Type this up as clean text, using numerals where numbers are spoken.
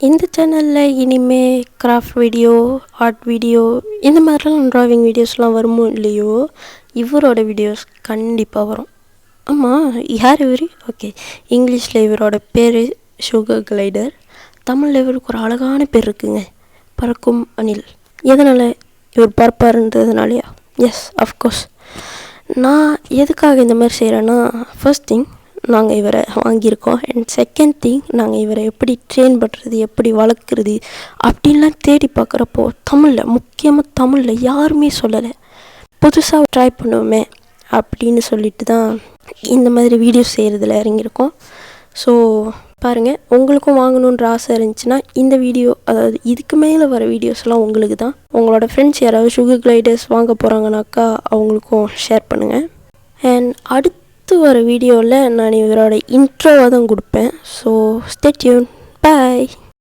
இந்த சேனலில் இனிமே கிராஃப்ட் வீடியோ, ஆர்ட் வீடியோ இந்த மாதிரிலாம் ட்ராயிங் வீடியோஸ்லாம் வருமோ இல்லையோ, இவரோட வீடியோஸ் கண்டிப்பாக வரும். ஆமாம், யார் இவர்? ஓகே, இங்கிலீஷில் இவரோட பேர் சுகர் கிளைடர். தமிழில் இவருக்கு ஒரு அழகான பேர் இருக்குங்க, பறக்கும் அணில். எதனால் இவர் பறப்பாருன்றதுனாலையா? S, of course. நான் எதுக்காக இந்த மாதிரி செய்கிறேன்னா, ஃபர்ஸ்ட் திங் நாங்கள் இவரை வாங்கியிருக்கோம், அண்ட் செகண்ட் திங் நாங்கள் இவரை எப்படி ட்ரெயின் பண்ணுறது, எப்படி வளர்க்குறது அப்படின்லாம் தேடி பார்க்குறப்போ முக்கியமாக தமிழில் யாருமே சொல்லலை. புதுசாக ட்ரை பண்ணுவோமே அப்படின்னு சொல்லிட்டு தான் இந்த மாதிரி வீடியோஸ் செய்கிறதுல இறங்கியிருக்கோம். ஸோ பாருங்கள், உங்களுக்கும் வாங்கணுன்ற ஆசை இருந்துச்சுன்னா இந்த வீடியோ, அதாவது இதுக்கு மேலே வர வீடியோஸ்லாம் உங்களுக்கு தான். உங்களோட ஃப்ரெண்ட்ஸ் யாராவது சுகர் கிளைடர்ஸ் வாங்க போகிறாங்கனாக்கா அவங்களுக்கும் ஷேர் பண்ணுங்கள். அண்ட் அடுத்து வர வீடியோவில் நான் இவரோட இன்ட்ரோவாக தான் கொடுப்பேன். So stay tune. பை.